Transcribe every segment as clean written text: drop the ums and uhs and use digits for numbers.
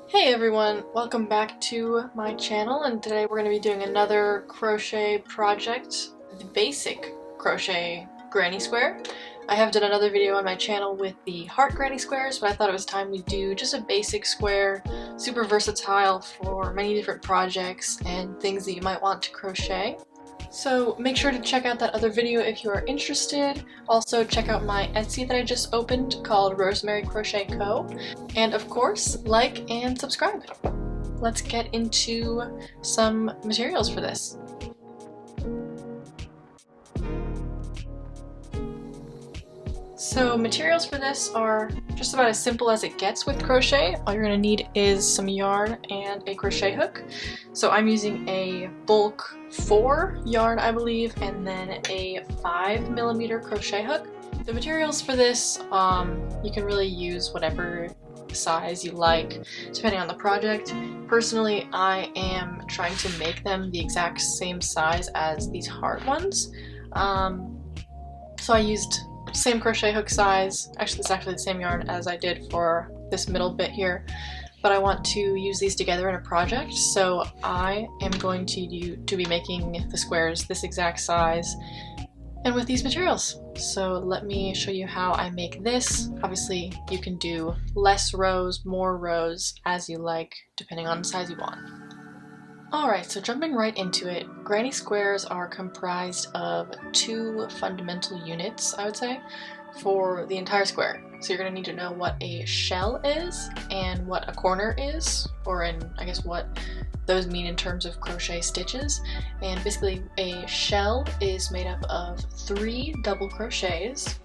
Hey everyone, welcome back to my channel, and today we're going to be doing another crochet project, the basic crochet granny square. I have done another video on my channel with the heart granny squares, but I thought it was time to do just a basic square, super versatile for many different projects and things that you might want to crochet. So make sure to check out that other video if you are interested. Also check out my Etsy that I just opened called Rosemary Crochet Co. And of course, like and subscribe. Let's get into some materials for this. So materials for this are just about as simple as it gets with crochet. All you're going to need is some yarn and a crochet hook. So I'm using a bulk 4 yarn, I believe, and then a 5mm crochet hook. The materials for this, you can really use whatever size you like depending on the project. Personally, I am trying to make them the exact same size as these heart ones. So I used same crochet hook size. Actually, it's actually the same yarn as I did for this middle bit here, but I want to use these together in a project, so I am going to be making the squares this exact size and with these materials. So let me show you how I make this. Obviously, you can do less rows, more rows, as you like, depending on the size you want. Alright, so jumping right into it, granny squares are comprised of 2 fundamental units, I would say, for the entire square. So you're going to need to know what a shell is and what a corner is, or I guess what those mean in terms of crochet stitches. And basically a shell is made up of 3 double crochets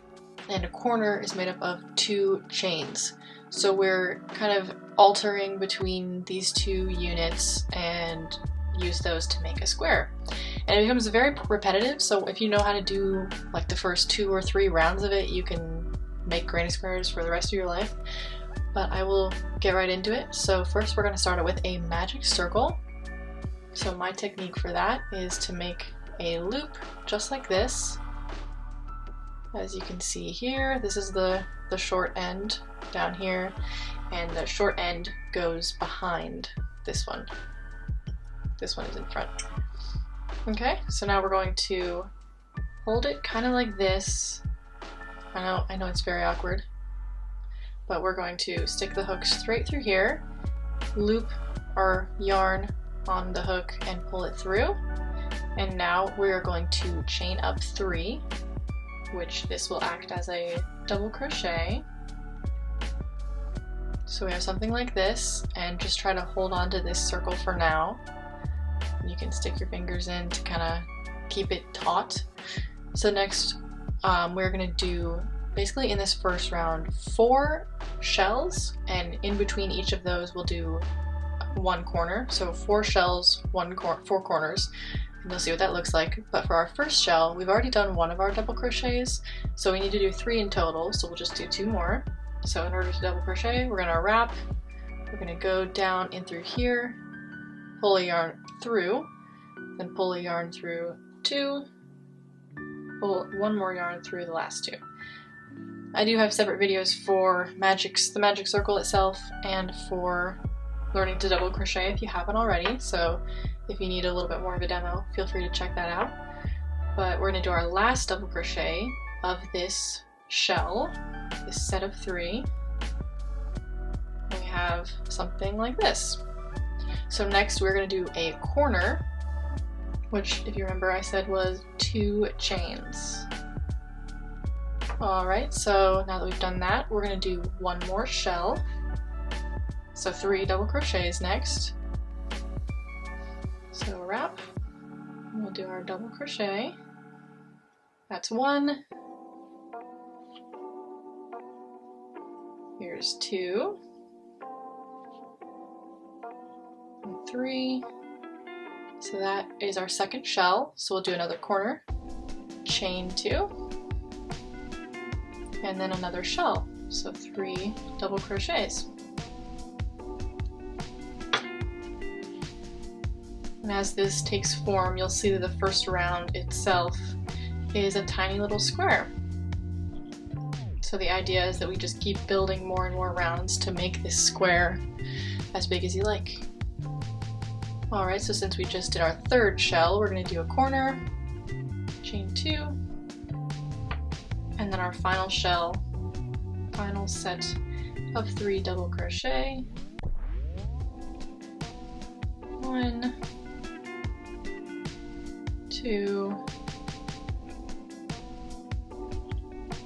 and a corner is made up of 2 chains. So we're kind of altering between these 2 units and use those to make a square. And it becomes very repetitive, so if you know how to do like the first 2 or 3 rounds of it, you can make granny squares for the rest of your life. But I will get right into it. So first we're going to start it with a magic circle. So my technique for that is to make a loop just like this. As you can see here, this is the short end down here, and the short end goes behind this one. This one is in front. Okay, so now we're going to hold it kind of like this. I know it's very awkward, but we're going to stick the hook straight through here, loop our yarn on the hook and pull it through. And now we're going to chain up 3, which this will act as a double crochet. So we have something like this, and just try to hold on to this circle for now. You can stick your fingers in to kind of keep it taut. So next we're going to do, basically in this first round, 4 shells, and in between each of those we'll do 1 corner. So 4 shells, 4 corners. And you'll see what that looks like. But for our first shell, we've already done 1 of our double crochets, so we need to do 3 in total, so we'll just do 2 more. So in order to double crochet, we're going to wrap, we're going to go down in through here, pull a yarn through, then pull a yarn through 2, pull 1 more yarn through the last 2. I do have separate videos for the magic circle itself and for learning to double crochet if you haven't already, so if you need a little bit more of a demo, feel free to check that out. But we're going to do our last double crochet of this shell, this set of 3. And we have something like this. So next we're going to do a corner, which, if you remember, I said was 2 chains. Alright, so now that we've done that, we're going to do 1 more shell. So 3 double crochets next. So wrap, we'll do our double crochet. That's 1. Here's 2. And 3. So that is our second shell. So we'll do another corner, chain 2, and then another shell. So 3 double crochets. And as this takes form, you'll see that the first round itself is a tiny little square. So the idea is that we just keep building more and more rounds to make this square as big as you like. Alright, so since we just did our third shell, we're going to do a corner, chain 2, and then our final shell, final set of 3 double crochet. 1, 2,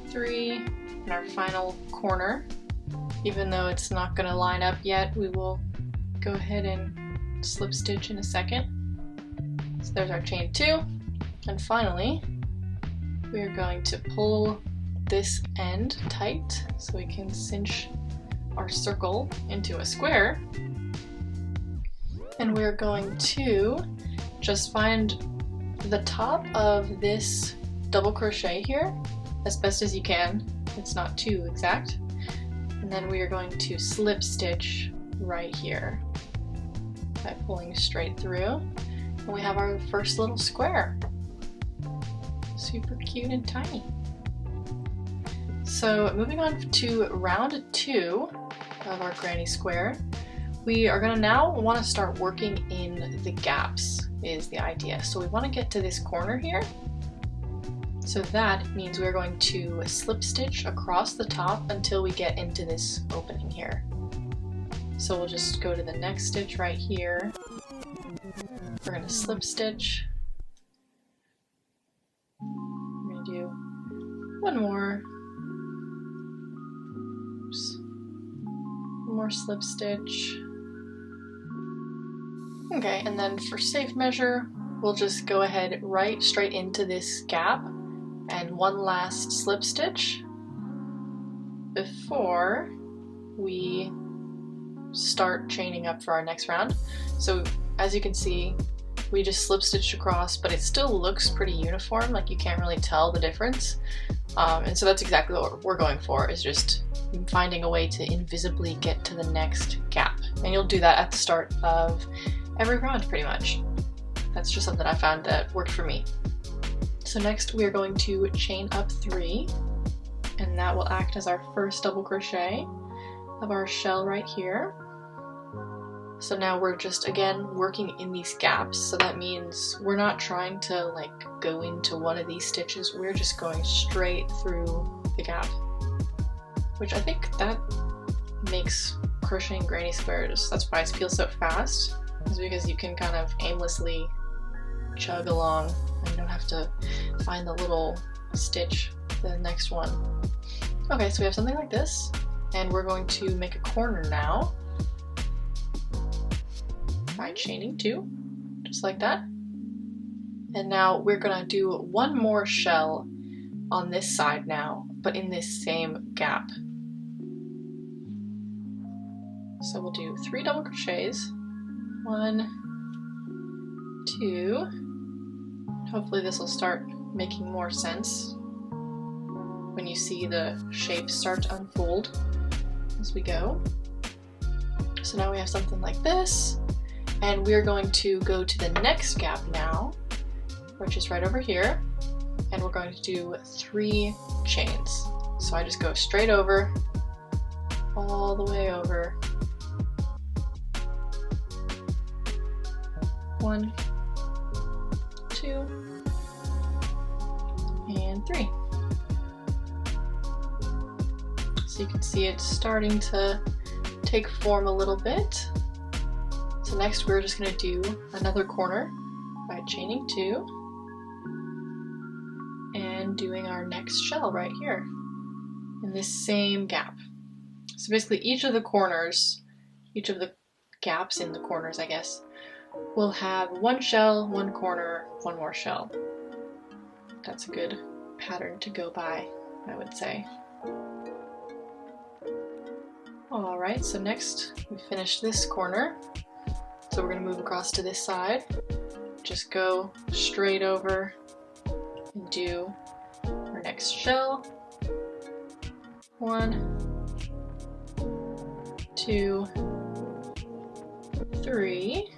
3, and our final corner. Even though it's not going to line up yet, we will go ahead and slip stitch in a second. So there's our chain 2, and finally we are going to pull this end tight so we can cinch our circle into a square, and we're going to just find the top of this double crochet here as best as you can. It's not too exact. And then we are going to slip stitch right here by pulling straight through. And we have our first little square. Super cute and tiny. So moving on to round 2 of our granny square, we are going to now want to start working in the gaps is the idea. So we want to get to this corner here. So that means we're going to slip stitch across the top until we get into this opening here. So we'll just go to the next stitch right here. We're going to slip stitch. I'm going to do one more. Oops. One more slip stitch. Okay, and then for safe measure, we'll just go ahead right straight into this gap and one last slip stitch before we start chaining up for our next round. So as you can see, we just slip stitched across, but it still looks pretty uniform, like you can't really tell the difference. And so that's exactly what we're going for, is just finding a way to invisibly get to the next gap. And you'll do that at the start of every round pretty much. That's just something I found that worked for me. So next we are going to chain up 3, and that will act as our first double crochet of our shell right here. So now we're just again working in these gaps, so that means we're not trying to like go into one of these stitches, we're just going straight through the gap, which I think that makes crocheting granny squares, that's why it feels so fast, is because you can kind of aimlessly chug along and you don't have to find the little stitch for the next one. Okay, so we have something like this, and we're going to make a corner now by chaining 2, just like that. And now we're gonna do one more shell on this side now, but in this same gap. So we'll do 3 double crochets, 1, 2. Hopefully this will start making more sense when you see the shapes start to unfold as we go. So now we have something like this, and we're going to go to the next gap now, which is right over here, and we're going to do 3 chains. So I just go straight over, all the way over. 1, 2, and 3. So you can see it's starting to take form a little bit. So next we're just going to do another corner by chaining 2 and doing our next shell right here in this same gap. So basically each of the corners, each of the gaps in the corners I guess, will have 1 shell, 1 corner, 1 more shell. That's a good pattern to go by, I would say. Alright, so next we finish this corner. So we're going to move across to this side. Just go straight over and do our next shell. 1, 2, 3.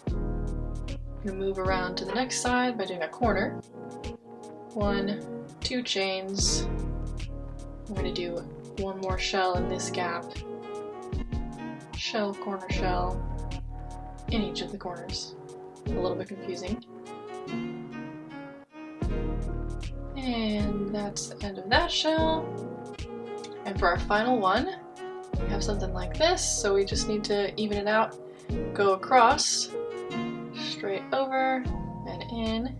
We're going to move around to the next side by doing a corner. 1, 2 chains. I'm going to do 1 more shell in this gap. shell, corner, shell in each of the corners. A little bit confusing. And that's the end of that shell. And for our final one, we have something like this, so we just need to even it out, go across, straight over, and in,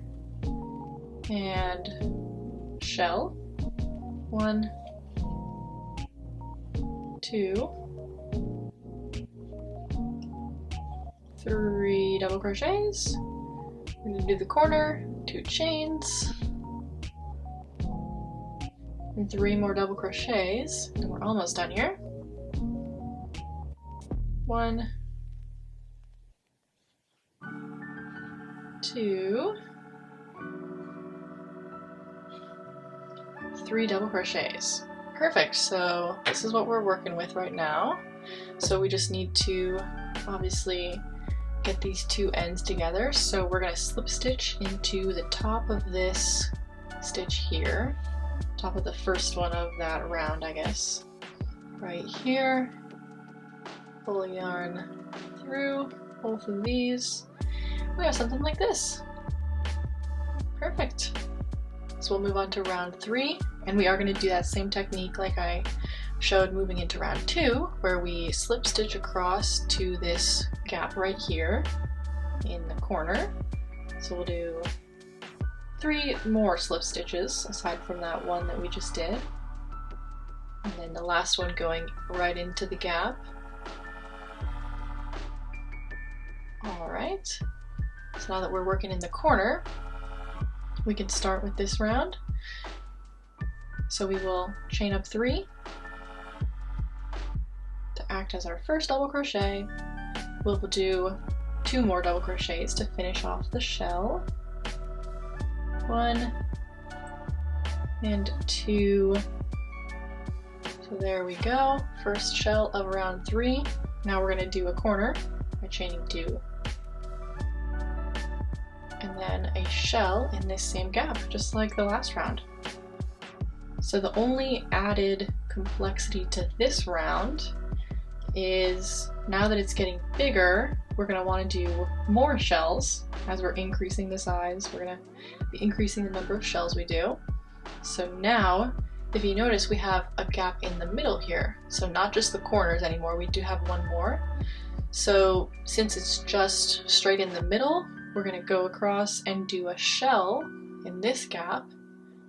and shell. 1, 2, 3 double crochets. We're going to do the corner, 2 chains, and 3 more double crochets, and we're almost done here. 1, 2, 3 double crochets. Perfect, so this is what we're working with right now. So we just need to obviously get these two ends together. So we're going to slip stitch into the top of this stitch here, top of the first one of that round, I guess. Right here, pull yarn through both of these. We have something like this. Perfect. So we'll move on to round 3, and we are going to do that same technique like I showed moving into round 2, where we slip stitch across to this gap right here in the corner. So we'll do 3 more slip stitches aside from that one that we just did, and then the last one going right into the gap. Alright, so now that we're working in the corner, we can start with this round. So we will chain up 3 to act as our first double crochet. We'll do 2 more double crochets to finish off the shell. 1 and 2. So there we go. First shell of round 3. Now we're going to do a corner by chaining 2. And then a shell in this same gap, just like the last round. So the only added complexity to this round is now that it's getting bigger, we're going to want to do more shells. As we're increasing the size, we're going to be increasing the number of shells we do. So now, if you notice, we have a gap in the middle here. So not just the corners anymore, we do have one more. So since it's just straight in the middle, we're going to go across and do a shell in this gap,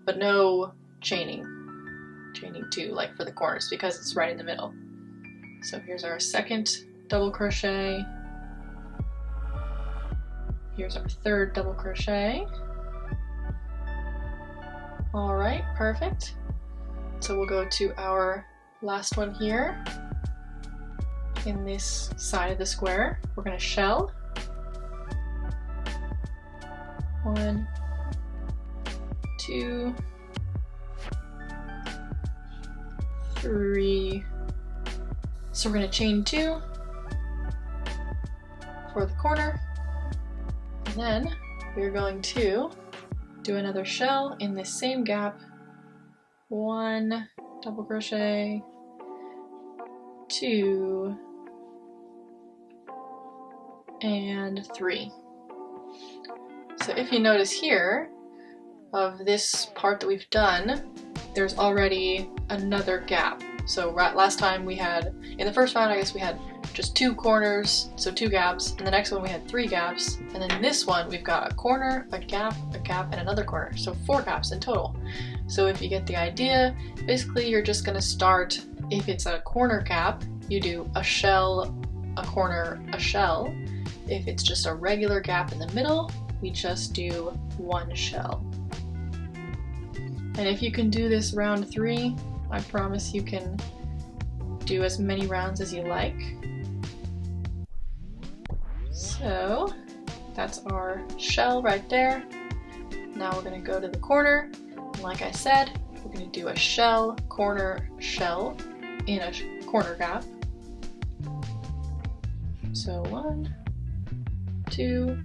but no chaining 2 like for the corners because it's right in the middle. So here's our second double crochet. Here's our third double crochet. Alright, perfect. So we'll go to our last one here. In this side of the square, we're going to shell. 1, 2, 3. So we're going to chain 2 for the corner, and then we're going to do another shell in this same gap. 1 double crochet, 2, and 3. So if you notice here, of this part that we've done, there's already another gap. So last time we had, in the first round I guess we had just 2 corners, so 2 gaps, and the next one we had 3 gaps, and then this one we've got a corner, a gap, and another corner, so 4 gaps in total. So if you get the idea, basically you're just going to start, if it's a corner gap, you do a shell, a corner, a shell. If it's just a regular gap in the middle, we just do 1 shell. And if you can do this round 3, I promise you can do as many rounds as you like. So that's our shell right there. Now we're going to go to the corner. And like I said, we're going to do a shell, corner, shell in a corner gap. So 1, 2,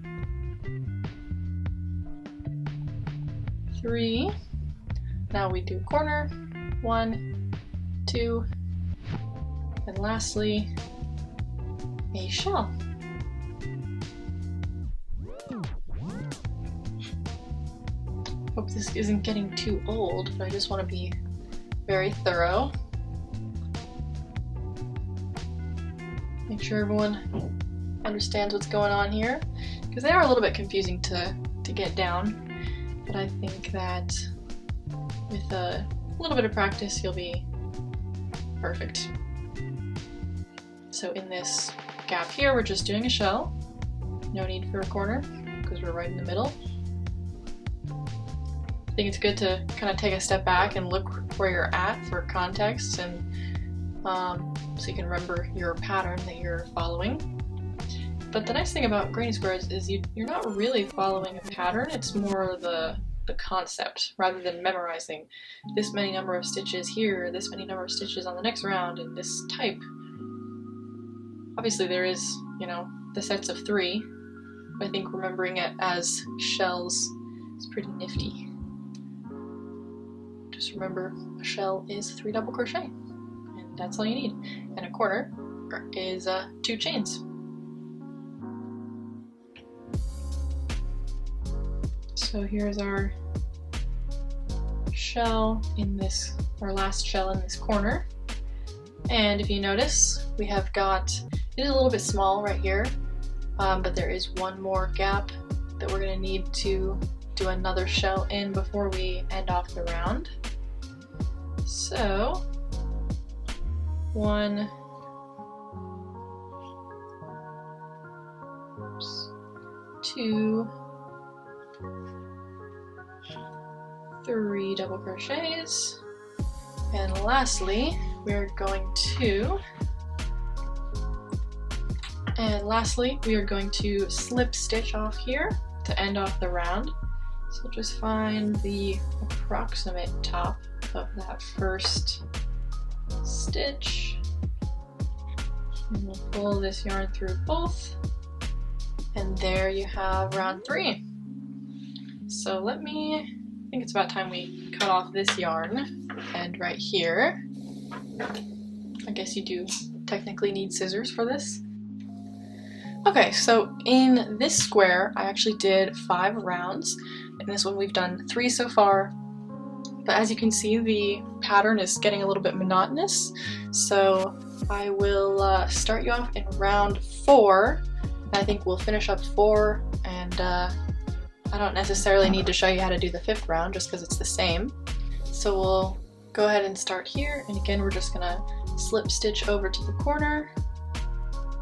3. Now we do corner, 1, 2, and lastly a shell. Hope this isn't getting too old, but I just want to be very thorough. Make sure everyone understands what's going on here, because they are a little bit confusing to get down, but I think that with a little bit of practice you'll be perfect. So in this gap here we're just doing a shell, no need for a corner because we're right in the middle. I think it's good to kind of take a step back and look where you're at for context, and so you can remember your pattern that you're following. But the nice thing about granny squares is you're not really following a pattern, it's more the concept, rather than memorizing this many number of stitches here, this many number of stitches on the next round, and this type. Obviously there is, you know, the sets of 3, but I think remembering it as shells is pretty nifty. Just remember, a shell is 3 double crochet, and that's all you need. And a corner is 2 chains. So here's our shell in this, our last shell in this corner. And if you notice, we have got, it is a little bit small right here, but there is one more gap that we're going to need to do another shell in before we end off the round. So 1, 2, 3 double crochets, and lastly we are going to slip stitch off here to end off the round. So just find the approximate top of that first stitch, and we'll pull this yarn through both, and there you have round 3. So I think it's about time we cut off this yarn, and right here, I guess you do technically need scissors for this. Okay, so in this square I actually did 5 rounds. In this one we've done 3 so far, but as you can see the pattern is getting a little bit monotonous, so I will start you off in round 4, and I think we'll finish up 4, and I don't necessarily need to show you how to do the 5th round just because it's the same. So we'll go ahead and start here, and again we're just gonna slip stitch over to the corner.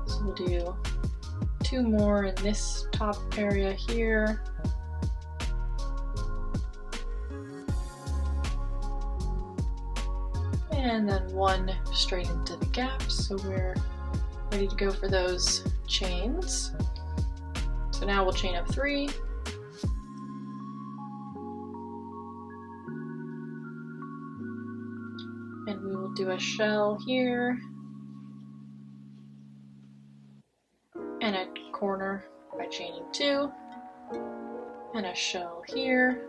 So we'll do 2 more in this top area here. And then 1 straight into the gap, so we're ready to go for those chains. So now we'll chain up 3. And we will do a shell here, and a corner by chaining 2, and a shell here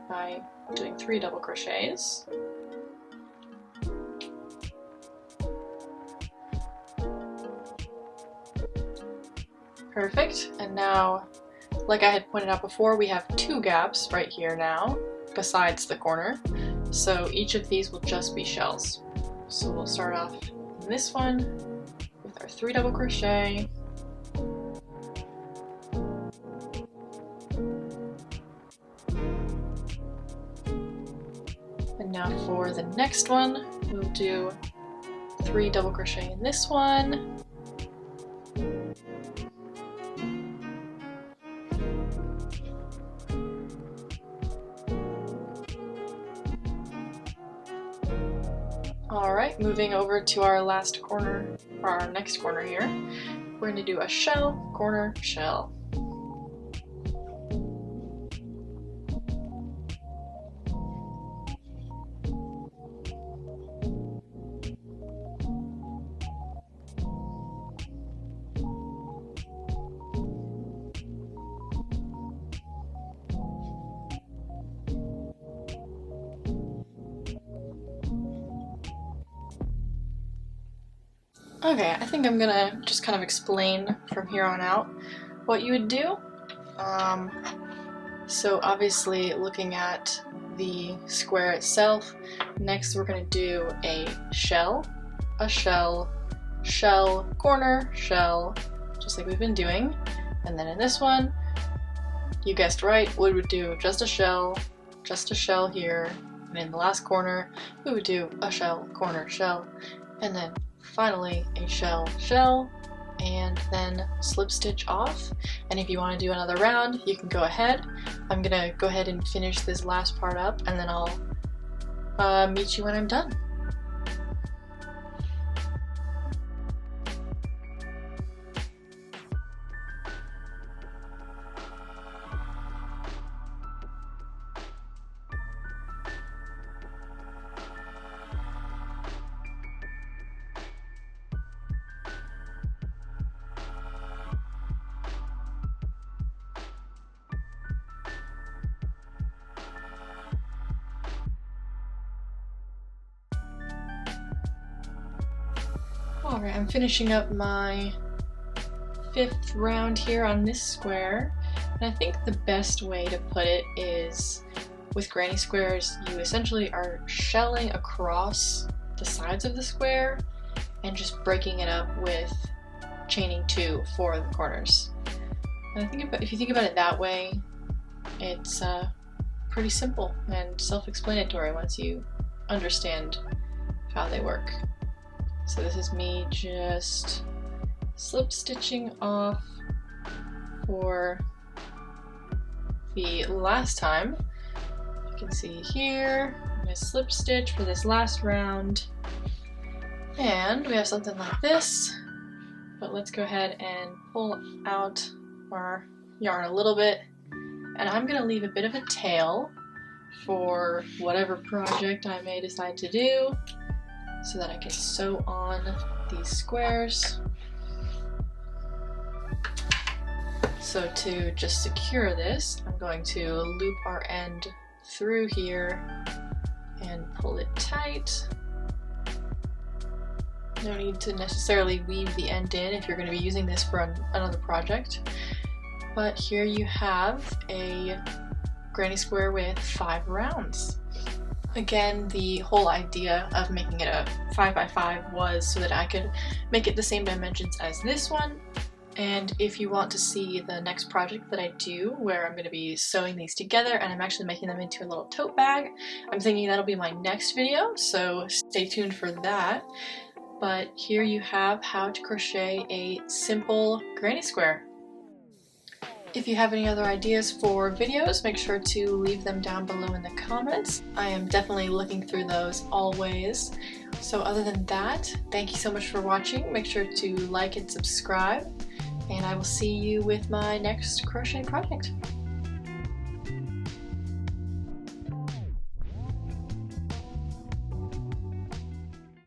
by doing 3 double crochets. Perfect, and now, like I had pointed out before, we have 2 gaps right here now, besides the corner, so each of these will just be shells. So we'll start off in this one with our 3 double crochet, and now for the next one we'll do 3 double crochet in this one, Alright, moving over to our last corner, or our next corner here, we're going to do a shell, corner, shell. Okay, I think I'm gonna just kind of explain from here on out what you would do. So obviously looking at the square itself, next we're gonna do a shell, shell, corner, shell, just like we've been doing. And then in this one, you guessed right, we would do just a shell here. And in the last corner, we would do a shell, corner, shell. And then finally a shell, shell, and then slip stitch off. And if you want to do another round, you can go ahead. I'm gonna go ahead and finish this last part up, and then I'll meet you when I'm done. Alright, I'm finishing up my 5th round here on this square, and I think the best way to put it is with granny squares, you essentially are shelling across the sides of the square and just breaking it up with chaining 2 for the corners. And I think if you think about it that way, it's pretty simple and self-explanatory once you understand how they work. So this is me just slip stitching off for the last time. You can see here, I'm going to slip stitch for this last round. And we have something like this, but let's go ahead and pull out our yarn a little bit. And I'm going to leave a bit of a tail for whatever project I may decide to do, so that I can sew on these squares. So to just secure this, I'm going to loop our end through here and pull it tight. No need to necessarily weave the end in if you're going to be using this for another project. But here you have a granny square with 5 rounds. Again, the whole idea of making it a 5x5 was so that I could make it the same dimensions as this one. And if you want to see the next project that I do, where I'm going to be sewing these together and I'm actually making them into a little tote bag, I'm thinking that'll be my next video, so stay tuned for that. But here you have how to crochet a simple granny square. If you have any other ideas for videos, make sure to leave them down below in the comments. I am definitely looking through those always. So other than that, thank you so much for watching. Make sure to like and subscribe, and I will see you with my next crochet project.